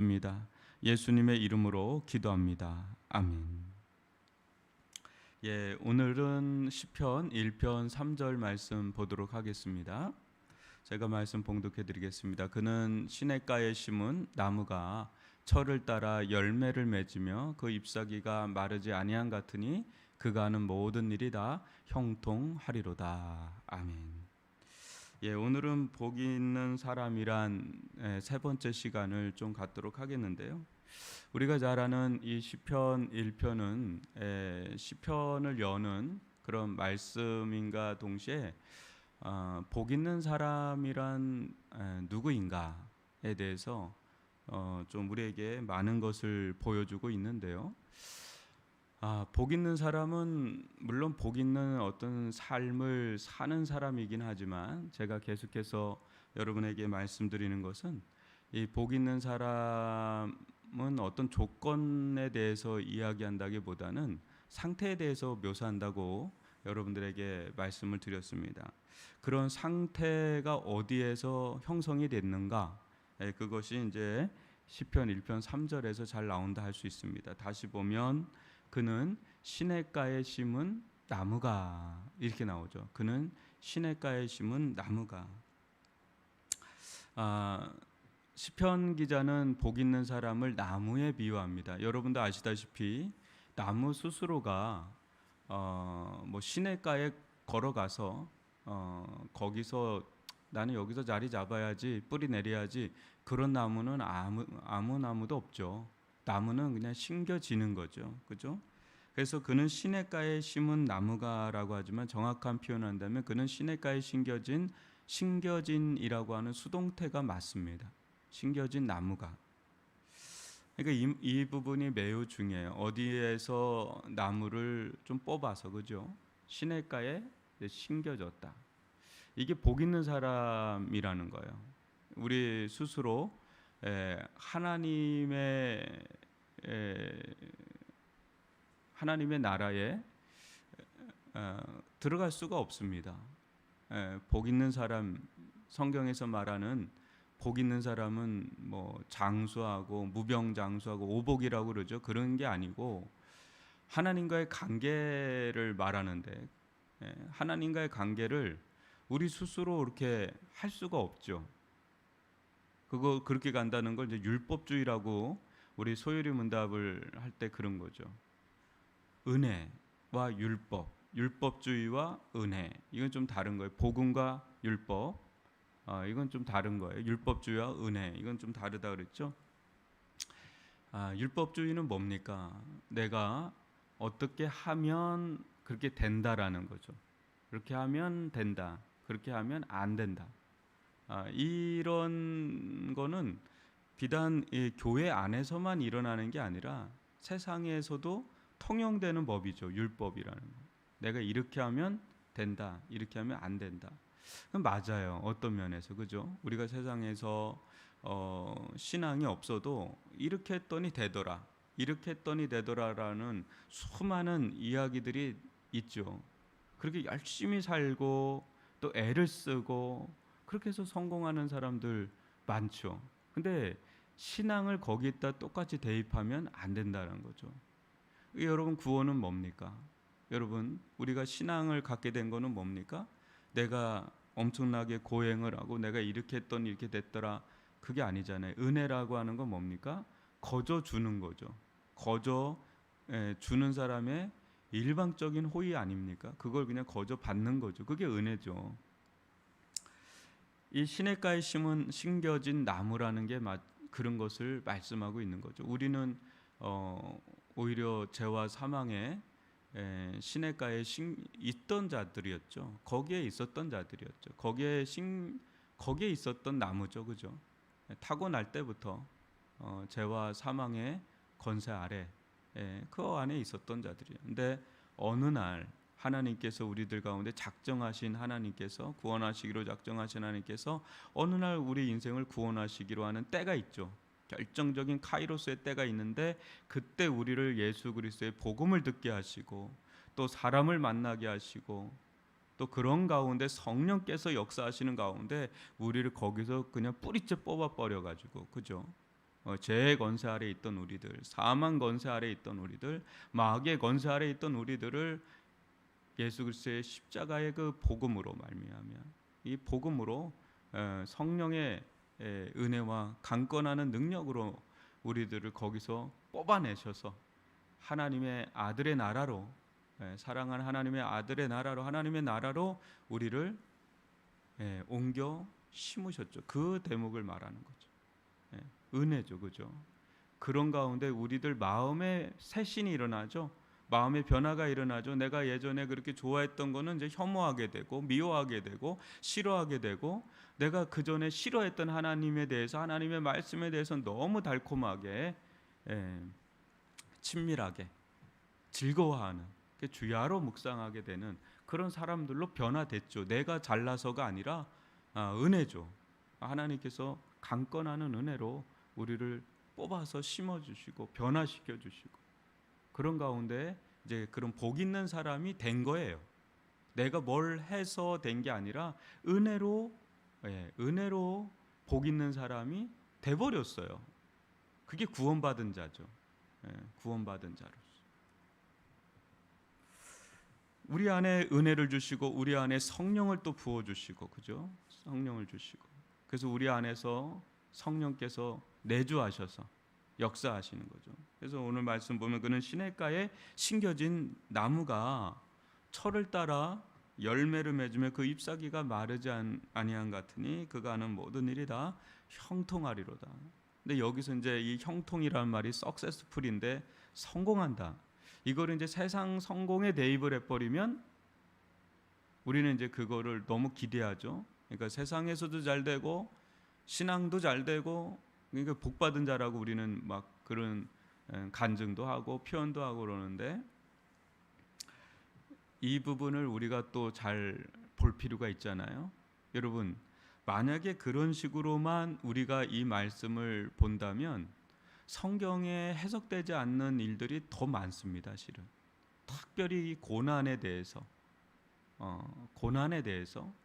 기도드립니다. 예수님의 이름으로 기도합니다. 아멘. 오늘은 시편 1편 3절 말씀 보도록 하겠습니다. 제가 말씀 봉독해 드리겠습니다. 그는 시냇가에 심은 나무가 철을 따라 열매를 맺으며 그 잎사귀가 마르지 아니한 같으니 그가 하는 모든 일이 다 형통하리로다. 아멘. 오늘은 복이 있는 사람이란 세 번째 시간을 좀 갖도록 하겠는데요. 우리가 잘 아는 이 시편 1편은 시편을 여는 그런 말씀인가 동시에 복 있는 사람이란 누구인가에 대해서 좀 우리에게 많은 것을 보여주고 있는데요. 복 있는 사람은 물론 복 있는 어떤 삶을 사는 사람이긴 하지만 제가 계속해서 여러분에게 말씀드리는 것은 이 복 있는 사람은 어떤 조건에 대해서 이야기한다기보다는 상태에 대해서 묘사한다고 여러분들에게 말씀을 드렸습니다. 그런 상태가 어디에서 형성이 됐는가? 그것이 이제 시편 1편 3절에서 잘 나온다 할 수 있습니다. 다시 보면 그는 시냇가에 심은 나무가 이렇게 나오죠. 그는 시냇가에 심은 나무가. 시편 기자는 복 있는 사람을 나무에 비유합니다. 여러분도 아시다시피 나무 스스로가 시냇가에 걸어가서 거기서 나는 여기서 자리 잡아야지, 뿌리 내려야지, 그런 나무는 아무 나무도 없죠. 나무는 그냥 심겨지는 거죠. 그죠? 그래서 그는 시냇가에 심은 나무가라고 하지만 정확한 표현을 한다면 그는 시냇가에 심겨진이라고 하는 수동태가 맞습니다. 심겨진 나무가. 그러니까 이 부분이 매우 중요해요. 어디에서 나무를 좀 뽑아서, 그죠? 시냇가에 심겨졌다. 이게 복 있는 사람이라는 거예요. 우리 스스로 하나님의 나라에 들어갈 수가 없습니다. 복 있는 사람, 성경에서 말하는 복 있는 사람은 뭐 장수하고 무병장수하고 오복이라고 그러죠. 그런 게 아니고 하나님과의 관계를 말하는데 하나님과의 관계를 우리 스스로 이렇게 할 수가 없죠. 그렇게 간다는 걸 이제 율법주의라고 우리 소요리 문답을 할 때 그런 거죠. 은혜와 율법주의와 은혜, 이건 좀 다른 거예요. 복음과 율법, 이건 좀 다른 거예요. 율법주의와 은혜, 이건 좀 다르다 그랬죠. 율법주의는 뭡니까? 내가 어떻게 하면 그렇게 된다라는 거죠. 그렇게 하면 된다, 그렇게 하면 안 된다. 이런 거는 비단 교회 안에서만 일어나는 게 아니라 세상에서도 통용되는 법이죠. 율법이라는 거. 내가 이렇게 하면 된다, 이렇게 하면 안 된다. 그럼 맞아요. 어떤 면에서, 그죠? 우리가 세상에서 신앙이 없어도 이렇게 했더니 되더라, 이렇게 했더니 되더라라는 수많은 이야기들이 있죠. 그렇게 열심히 살고 또 애를 쓰고 그렇게 해서 성공하는 사람들 많죠. 근데 신앙을 거기에다 똑같이 대입하면 안 된다는 거죠. 여러분, 구원은 뭡니까? 여러분, 우리가 신앙을 갖게 된 거는 뭡니까? 내가 엄청나게 고행을 하고 내가 이렇게 했더니 이렇게 됐더라, 그게 아니잖아요. 은혜라고 하는 건 뭡니까? 거저 주는 거죠. 거저 주는 사람의 일방적인 호의 아닙니까? 그걸 그냥 거저 받는 거죠. 그게 은혜죠. 이 시냇가에 심겨진 나무라는 게 그런 것을 말씀하고 있는 거죠. 우리는 오히려 죄와 사망에 시냇가에 있던 자들이었죠. 거기에 있었던 자들이었죠. 거기에 있었던 나무죠, 그죠? 타고날 때부터 죄와 사망의 권세 아래 그 안에 있었던 자들이에요. 근데 어느 날 하나님께서 우리들 가운데 구원하시기로 작정하신 하나님께서 어느 날 우리 인생을 구원하시기로 하는 때가 있죠. 결정적인 카이로스의 때가 있는데 그때 우리를 예수 그리스도의 복음을 듣게 하시고 또 사람을 만나게 하시고 또 그런 가운데 성령께서 역사하시는 가운데 우리를 거기서 그냥 뿌리째 뽑아버려 가지고, 그죠? 죄의 권세 아래 있던 우리들, 사망 권세 아래 있던 우리들, 마귀의 권세 아래 있던 우리들을 예수 그리스도의 십자가의 그 복음으로 말미암아 이 복음으로 성령의 은혜와 강권하는 능력으로 우리들을 거기서 뽑아내셔서 하나님의 아들의 나라로, 사랑하는 하나님의 아들의 나라로, 하나님의 나라로 우리를 옮겨 심으셨죠. 그 대목을 말하는 거죠. 은혜죠, 그죠? 그런 가운데 우리들 마음의 새신이 일어나죠. 마음의 변화가 일어나죠. 내가 예전에 그렇게 좋아했던 거는 이제 혐오하게 되고 미워하게 되고 싫어하게 되고, 내가 그 전에 싫어했던 하나님에 대해서, 하나님의 말씀에 대해서 너무 달콤하게 친밀하게 즐거워하는, 주야로 묵상하게 되는 그런 사람들로 변화됐죠. 내가 잘나서가 아니라 은혜죠. 하나님께서 강권하는 은혜로 우리를 뽑아서 심어주시고 변화시켜 주시고, 그런 가운데 이제 그런 복 있는 사람이 된 거예요. 내가 뭘 해서 된 게 아니라 은혜로 복 있는 사람이 돼 버렸어요. 그게 구원받은 자죠. 구원받은 자로서 우리 안에 은혜를 주시고 우리 안에 성령을 또 부어 주시고, 그죠? 성령을 주시고, 그래서 우리 안에서 성령께서 내주하셔서 역사하시는 거죠. 그래서 오늘 말씀 보면 그는 시냇가에 심겨진 나무가 철을 따라 열매를 맺으며 그 잎사귀가 마르지 아니한 같으니 그가 하는 모든 일이 다 형통하리로다. 근데 여기서 이제 이 형통이라는 말이 successful인데 성공한다. 이거를 이제 세상 성공에 대입을 해버리면 우리는 이제 그거를 너무 기대하죠. 그러니까 세상에서도 잘 되고 신앙도 잘 되고, 그러니까 복 받은 자라고 우리는 막 그런 간증도 하고 표현도 하고 그러는데, 이 부분을 우리가 또 잘 볼 필요가 있잖아요. 여러분, 만약에 그런 식으로만 우리가 이 말씀을 본다면 성경에 해석되지 않는 일들이 더 많습니다. 실은 특별히 고난에 대해서,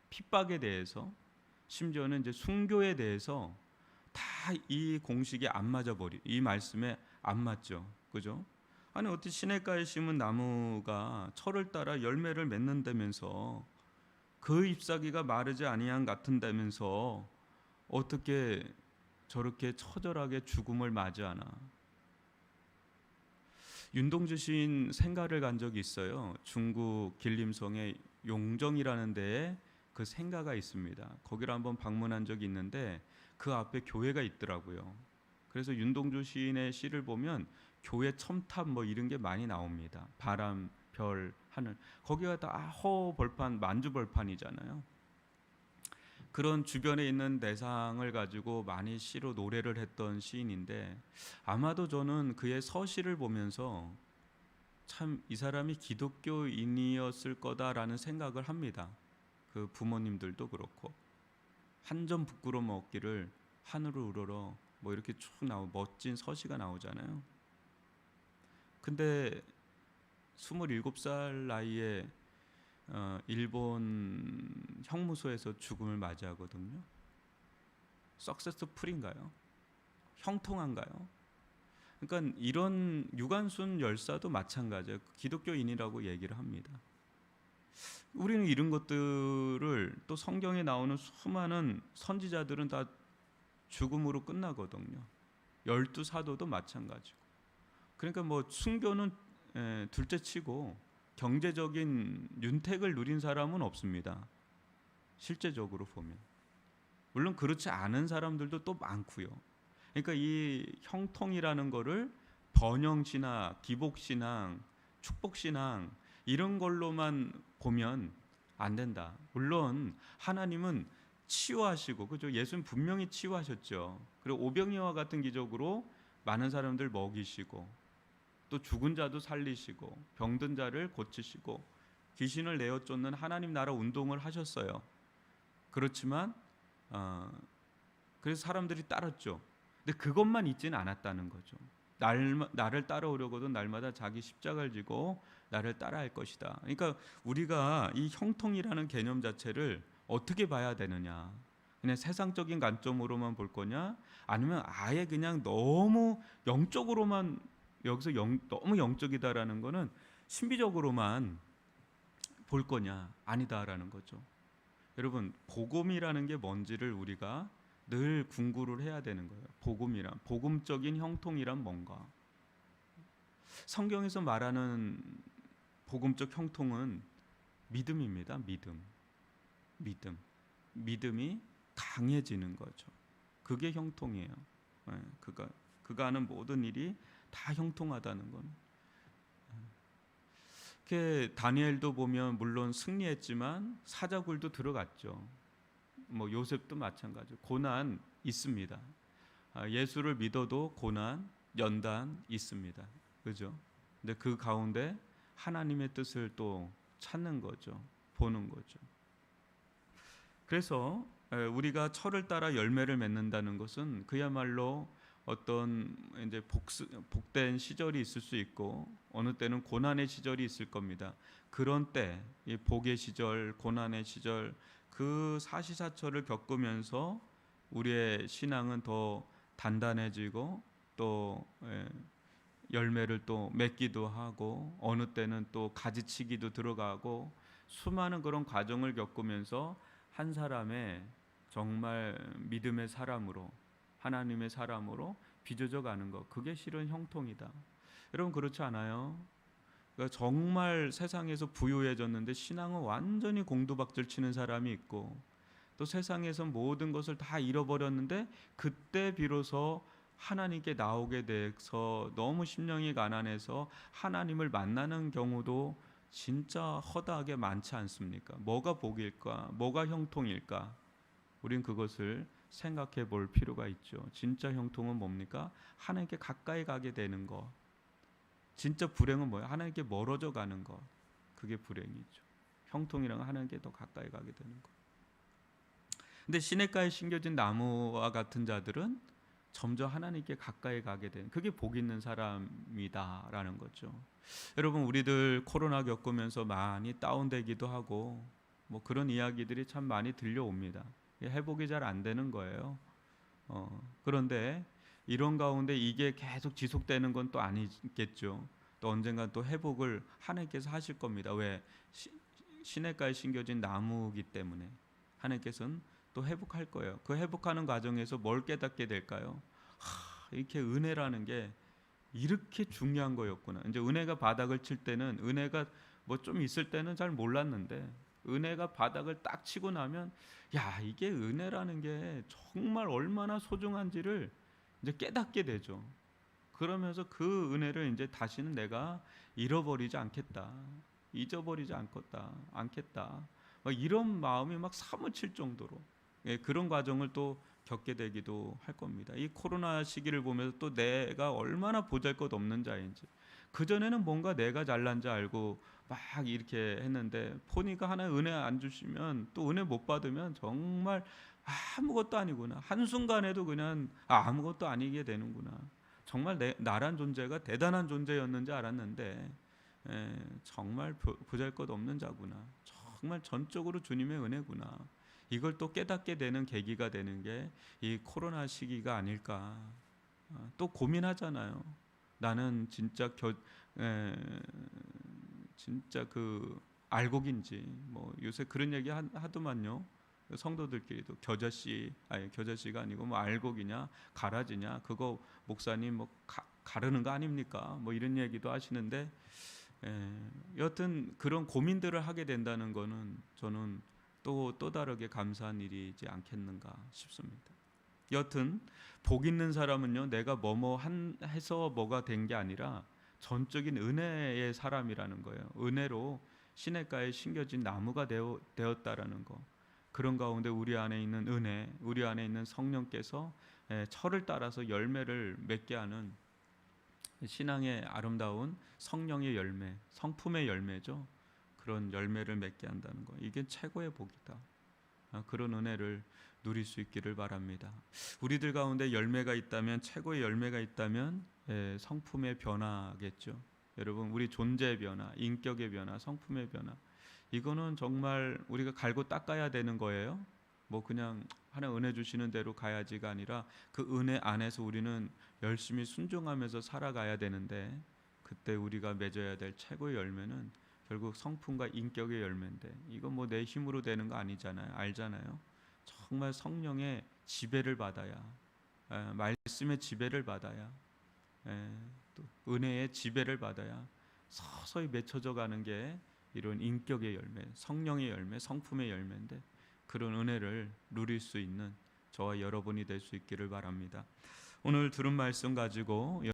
핍박에 대해서, 심지어는 이제 순교에 대해서 다 이 공식에 안 맞아 이 말씀에 안 맞죠, 그죠? 아니 어떻게 시냇가에 심은 나무가 철을 따라 열매를 맺는다면서, 그 잎사귀가 마르지 아니한 같은다면서 어떻게 저렇게 처절하게 죽음을 맞이하나? 윤동주 시인 생가를 간 적이 있어요. 중국 길림성의 용정이라는 데에 그 생가가 있습니다. 거기를 한번 방문한 적이 있는데 그 앞에 교회가 있더라고요. 그래서 윤동주 시인의 시를 보면 교회 첨탑 뭐 이런 게 많이 나옵니다. 바람, 별, 하늘, 거기가 다 허벌판, 만주벌판이잖아요. 그런 주변에 있는 대상을 가지고 많이 시로 노래를 했던 시인인데, 아마도 저는 그의 서시를 보면서 참 이 사람이 기독교인이었을 거다라는 생각을 합니다. 그 부모님들도 그렇고, 한 점 부끄러움 없기를 하늘을 우러러 뭐 이렇게 쭉 멋진 서시가 나오잖아요. 근데 27살 나이에 일본 형무소에서 죽음을 맞이하거든요. 석세스풀인가요? 형통한가요? 그러니까 이런 유관순 열사도 마찬가지예요. 기독교인이라고 얘기를 합니다. 우리는 이런 것들을, 또 성경에 나오는 수많은 선지자들은 다 죽음으로 끝나거든요. 12사도도 마찬가지고. 그러니까 뭐 순교는 둘째치고 경제적인 윤택을 누린 사람은 없습니다. 실제적으로 보면. 물론 그렇지 않은 사람들도 또 많고요. 그러니까 이 형통이라는 거를 번영신앙, 기복신앙, 축복신앙 이런 걸로만 보면 안 된다. 물론 하나님은 치유하시고, 그죠? 예수는 분명히 치유하셨죠. 그리고 오병이와 같은 기적으로 많은 사람들 먹이시고, 또 죽은 자도 살리시고, 병든 자를 고치시고, 귀신을 내어 쫓는 하나님 나라 운동을 하셨어요. 그렇지만 그래서 사람들이 따랐죠. 근데 그것만 있지는 않았다는 거죠. 나를 따라오려거든 날마다 자기 십자가를 지고 나를 따라할 것이다. 그러니까 우리가 이 형통이라는 개념 자체를 어떻게 봐야 되느냐? 그냥 세상적인 관점으로만 볼 거냐, 아니면 아예 그냥 너무 영적으로만 여기서 너무 영적이다라는 거는 신비적으로만 볼 거냐, 아니다라는 거죠. 여러분, 복음이라는 게 뭔지를 우리가 늘 궁구를 해야 되는 거예요. 복음적인 형통이란 뭔가? 성경에서 말하는 복음적 형통은 믿음입니다. 믿음. 믿음이 강해지는 거죠. 그게 형통이에요. 그가 하는 모든 일이 다 형통하다는 건. 다니엘도 보면 물론 승리했지만 사자굴도 들어갔죠. 뭐 요셉도 마찬가지. 고난 있습니다. 예수를 믿어도 고난, 연단 있습니다. 그죠? 근데 그 가운데 하나님의 뜻을 또 찾는 거죠. 보는 거죠. 그래서 우리가 철을 따라 열매를 맺는다는 것은 그야말로 어떤 이제 복된 시절이 있을 수 있고 어느 때는 고난의 시절이 있을 겁니다. 그런 때, 이 복의 시절, 고난의 시절, 그 사시사철을 겪으면서 우리의 신앙은 더 단단해지고 또 열매를 또 맺기도 하고 어느 때는 또 가지치기도 들어가고 수많은 그런 과정을 겪으면서 한 사람의 정말 믿음의 사람으로, 하나님의 사람으로 빚어져 가는 것, 그게 실은 형통이다. 여러분, 그렇지 않아요? 그러니까 정말 세상에서 부유해졌는데 신앙은 완전히 공두박질 치는 사람이 있고, 또 세상에서 모든 것을 다 잃어버렸는데 그때 비로소 하나님께 나오게 돼서 너무 심령이 가난해서 하나님을 만나는 경우도 진짜 허다하게 많지 않습니까? 뭐가 복일까? 뭐가 형통일까? 우린 그것을 생각해 볼 필요가 있죠. 진짜 형통은 뭡니까? 하나님께 가까이 가게 되는 것. 진짜 불행은 뭐예요? 하나님께 멀어져 가는 것. 그게 불행이죠. 형통이란 하나님께 더 가까이 가게 되는 것. 근데 시냇가에 심겨진 나무와 같은 자들은 점점 하나님께 가까이 가게 된, 그게 복 있는 사람이다라는 거죠. 여러분, 우리들 코로나 겪으면서 많이 다운되기도 하고 뭐 그런 이야기들이 참 많이 들려옵니다. 회복이 잘 안 되는 거예요. 그런데 이런 가운데 이게 계속 지속되는 건 또 아니겠죠. 또 언젠가 또 회복을 하나님께서 하실 겁니다. 왜? 시냇가에 심겨진 나무이기 때문에 하나님께서는 또 회복할 거예요. 그 회복하는 과정에서 뭘 깨닫게 될까요? 이렇게 은혜라는 게 이렇게 중요한 거였구나. 이제 은혜가 바닥을 칠 때는, 은혜가 뭐 좀 있을 때는 잘 몰랐는데 은혜가 바닥을 딱 치고 나면, 야, 이게 은혜라는 게 정말 얼마나 소중한지를 이제 깨닫게 되죠. 그러면서 그 은혜를 이제 다시는 내가 잃어버리지 않겠다, 잊어버리지 않겠다. 막 이런 마음이 막 사무칠 정도로, 그런 과정을 또 겪게 되기도 할 겁니다. 이 코로나 시기를 보면서 또 내가 얼마나 보잘것없는 자인지, 그전에는 뭔가 내가 잘난 줄 알고 막 이렇게 했는데 보니까 하나 은혜 안 주시면, 또 은혜 못 받으면 정말 아무것도 아니구나, 한순간에도 그냥 아무것도 아니게 되는구나. 정말 나란 존재가 대단한 존재였는지 알았는데 정말 보잘것없는 자구나, 정말 전적으로 주님의 은혜구나, 이걸 또 깨닫게 되는 계기가 되는 게 이 코로나 시기가 아닐까. 또 고민하잖아요. 나는 진짜 그 알곡인지, 뭐 요새 그런 얘기 하더만요. 성도들끼리도 겨자씨가 아니고 뭐 알곡이냐 가라지냐, 그거 목사님 뭐 가르는 거 아닙니까? 뭐 이런 얘기도 하시는데, 여튼 그런 고민들을 하게 된다는 거는 저는 또 다르게 감사한 일이지 않겠는가 싶습니다. 여튼 복 있는 사람은요, 내가 해서 뭐가 된 게 아니라 전적인 은혜의 사람이라는 거예요. 은혜로 시냇가에 심겨진 나무가 되었다라는 거. 그런 가운데 우리 안에 있는 은혜, 우리 안에 있는 성령께서 철을 따라서 열매를 맺게 하는 신앙의 아름다운 성령의 열매, 성품의 열매죠. 그런 열매를 맺게 한다는 거, 이게 최고의 복이다. 그런 은혜를 누릴 수 있기를 바랍니다. 우리들 가운데 열매가 있다면, 최고의 열매가 있다면 성품의 변화겠죠. 여러분, 우리 존재의 변화, 인격의 변화, 성품의 변화, 이거는 정말 우리가 갈고 닦아야 되는 거예요. 뭐 그냥 하나님 은혜 주시는 대로 가야지가 아니라 그 은혜 안에서 우리는 열심히 순종하면서 살아가야 되는데, 그때 우리가 맺어야 될 최고의 열매는 결국 성품과 인격의 열매인데, 이건 뭐 내 힘으로 되는 거 아니잖아요. 알잖아요. 정말 성령의 지배를 받아야, 말씀의 지배를 받아야, 또 은혜의 지배를 받아야 서서히 맺혀져 가는 게 이런 인격의 열매, 성령의 열매, 성품의 열매인데, 그런 은혜를 누릴 수 있는 저와 여러분이 될 수 있기를 바랍니다. 오늘 들은 말씀 가지고